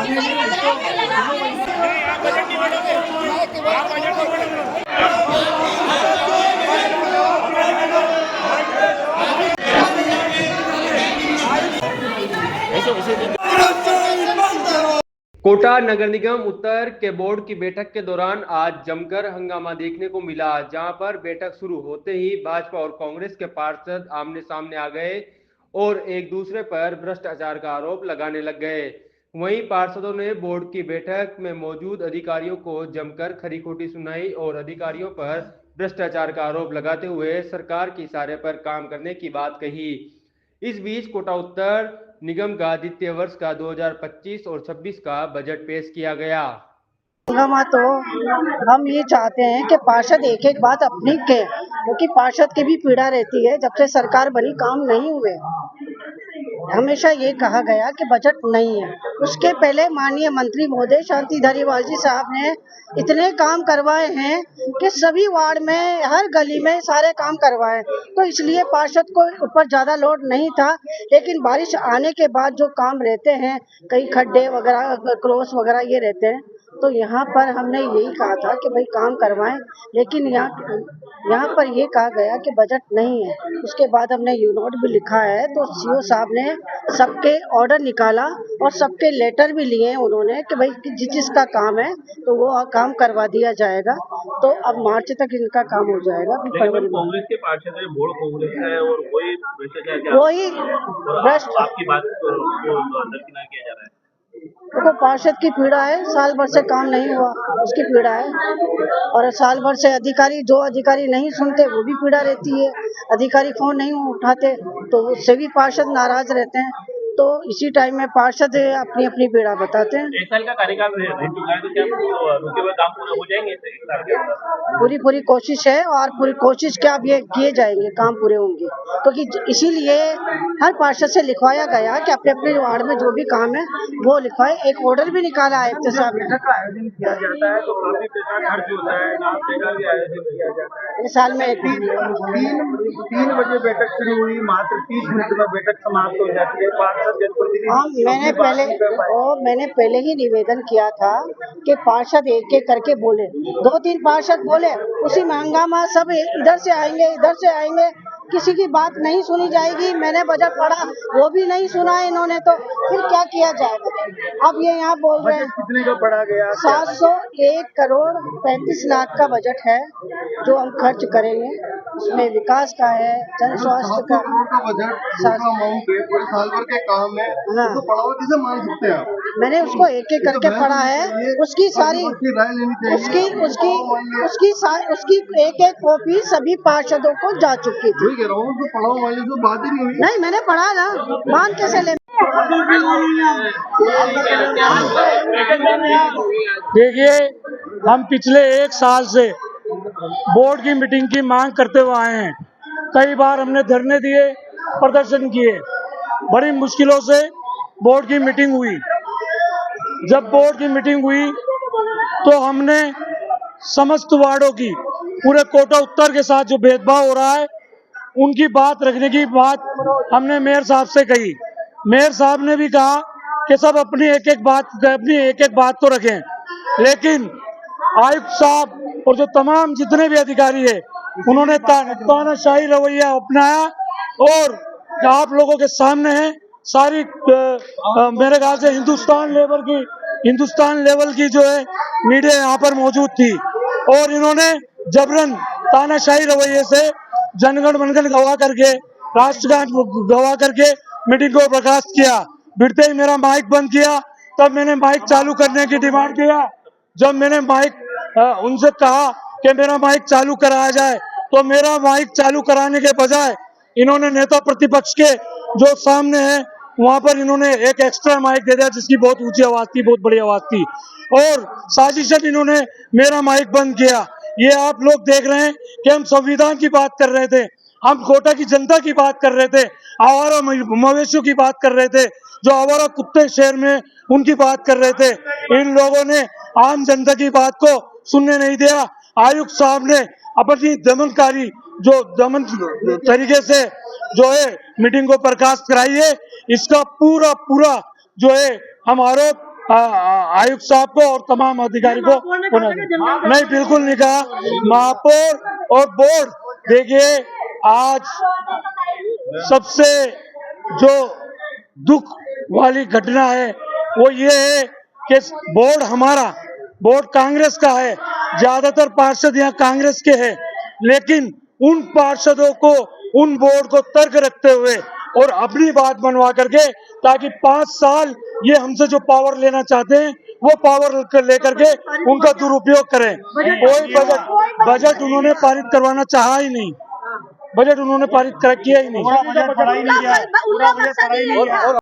कोटा नगर निगम उत्तर के बोर्ड की बैठक के दौरान आज जमकर हंगामा देखने को मिला, जहां पर बैठक शुरू होते ही भाजपा और कांग्रेस के पार्षद आमने सामने आ गए और एक दूसरे पर भ्रष्टाचार का आरोप लगाने लग गए। वहीं पार्षदों ने बोर्ड की बैठक में मौजूद अधिकारियों को जमकर खरी खोटी सुनाई और अधिकारियों पर भ्रष्टाचार का आरोप लगाते हुए सरकार के इशारे पर काम करने की बात कही। इस बीच कोटा उत्तर निगम का द्वितीय वर्ष का 2025 और 26 का बजट पेश किया गया। हंगामा तो हम ये चाहते हैं कि पार्षद एक एक बात अपनी कहें, क्योंकि पार्षद की भी पीड़ा रहती है। जब से सरकार बनी काम नहीं हुए, हमेशा ये कहा गया कि बजट नहीं है। उसके पहले माननीय मंत्री महोदय शांति धारीवाल जी साहब ने इतने काम करवाए हैं कि सभी वार्ड में, हर गली में सारे काम करवाए, तो इसलिए पार्षद को ऊपर ज्यादा लोड नहीं था। लेकिन बारिश आने के बाद जो काम रहते हैं, कई खड्डे वगैरह, क्रॉस वगैरह ये रहते हैं, तो यहाँ पर हमने यही कहा था कि भाई काम करवाएं। लेकिन यहाँ पर ये कहा गया कि बजट नहीं है। उसके बाद हमने यू नोट भी लिखा है, तो सीओ साहब ने सबके ऑर्डर निकाला और सबके लेटर भी लिए उन्होंने कि भाई जिस जिसका काम है तो वो काम करवा दिया जाएगा। तो अब मार्च तक इनका काम हो जाएगा। कांग्रेस के पार्षद है, बोर्ड कांग्रेस है और वही भ्रष्ट आपकी बात को दरकिनार किया जा रहा है। देखो, पार्षद की पीड़ा है, साल भर से काम नहीं हुआ उसकी पीड़ा है, और साल भर से जो अधिकारी नहीं सुनते वो भी पीड़ा रहती है। अधिकारी फोन नहीं उठाते तो उससे भी पार्षद नाराज रहते हैं। तो इसी टाइम में पार्षद अपनी अपनी पीड़ा बताते हैं। एक साल का कार्यकाल रह चुका है, तो क्या रुके हुए काम पूरे हो जाएंगे? पूरी कोशिश है, और पूरी कोशिश क्या अब ये किए जाएंगे, काम पूरे होंगे। क्योंकि इसीलिए हर पार्षद से लिखवाया गया कि अपने अपने वार्ड में जो भी काम है वो लिखवाए। एक ऑर्डर भी निकाला है साहब ने। आयोजन किया जाता है तो काफी पैसा खर्च होता है, नाश्ते का भी आयोजन किया जाता है। इस साल में 3 बजे बैठक शुरू हुई, मात्र 30 मिनट में बैठक समाप्त हो जाती है। हाँ, मैंने पहले ही निवेदन किया था कि पार्षद एक एक करके बोले। 2-3 पार्षद बोले, उसी में हंगामा, सब इधर से आएंगे, किसी की बात नहीं सुनी जाएगी। मैंने बजट पढ़ा, वो भी नहीं सुना है इन्होंने, तो फिर क्या किया जाएगा? अब ये यहाँ बोल रहे हैं कितने का पढ़ा गया? 701 करोड़ 35 लाख का बजट है जो हम खर्च करेंगे। उसमें विकास का है, जन स्वास्थ्य का बजट, साल भर के काम है। हाँ, तो पढ़ाओ किसे मान सकते हैं आप? मैंने उसको एक एक करके पढ़ा है। उसकी सारी उसकी एक एक कॉपी सभी पार्षदों को जा चुकी थी। कह रहा हूँ तो पढ़ाओ वाले तो बात ही नहीं हुई। नहीं, मैंने पढ़ा ना, मान कैसे ले। देखिए, हम पिछले 1 साल से बोर्ड की मीटिंग की मांग करते हुए आए हैं। कई बार हमने धरने दिए, प्रदर्शन किए, बड़ी मुश्किलों से बोर्ड की मीटिंग हुई। जब बोर्ड की मीटिंग हुई तो हमने समस्त वार्डों की, पूरे कोटा उत्तर के साथ जो भेदभाव हो रहा है उनकी बात रखने की बात हमने मेयर साहब से कही। मेयर साहब ने भी कहा कि सब अपनी एक एक बात तो रखें, लेकिन आयुक्त साहब और जो तमाम जितने भी अधिकारी है उन्होंने तानाशाही रवैया अपनाया। और आप लोगों के सामने है सारी मेरे ख्याल से हिंदुस्तान लेवल की जो है मीडिया यहाँ पर मौजूद थी, और इन्होंने जबरन तानाशाही रवैये से जनगण मनगण गवा करके, राष्ट्रगान गवा करके मीटिंग को बर्खास्त किया। बिरते ही मेरा माइक बंद किया, तब मैंने माइक चालू करने की डिमांड किया। जब मैंने उनसे कहा कि मेरा माइक चालू कराया जाए, तो मेरा माइक चालू कराने के बजाय इन्होंने नेता प्रतिपक्ष के जो सामने है वहां पर इन्होंने एक एक्स्ट्रा माइक दे दिया, जिसकी बहुत ऊंची आवाज थी, बहुत बड़ी आवाज थी, और साजिशन इन्होंने मेरा माइक बंद किया। ये आप लोग देख रहे हैं कि हम संविधान की बात कर रहे थे, हम कोटा की जनता की बात कर रहे थे, आवारा मवेशियों की बात कर रहे थे, जो आवारा कुत्ते शहर में उनकी बात कर रहे थे। इन लोगों ने आम जनता की बात को सुनने नहीं दिया। आयुक्त साहब ने अपनी दमन तरीके से जो है मीटिंग को बर्खास्त कराई है। इसका पूरा जो है हम आरोप आयुक्त साहब को और तमाम अधिकारी को नहीं, बिल्कुल नहीं कहा। महापौर और बोर्ड, देखिए आज सबसे जो दुख वाली घटना है वो ये है कि बोर्ड कांग्रेस का है, ज्यादातर पार्षद यहाँ कांग्रेस के हैं, लेकिन उन पार्षदों को, उन बोर्ड को तर्क रखते हुए और अपनी बात मनवा करके, ताकि 5 साल ये हमसे जो पावर लेना चाहते हैं वो पावर लेकर के उनका दुरुपयोग करें। कोई बजट उन्होंने पारित करवाना चाहा ही नहीं, बजट उन्होंने पारित किया ही नहीं।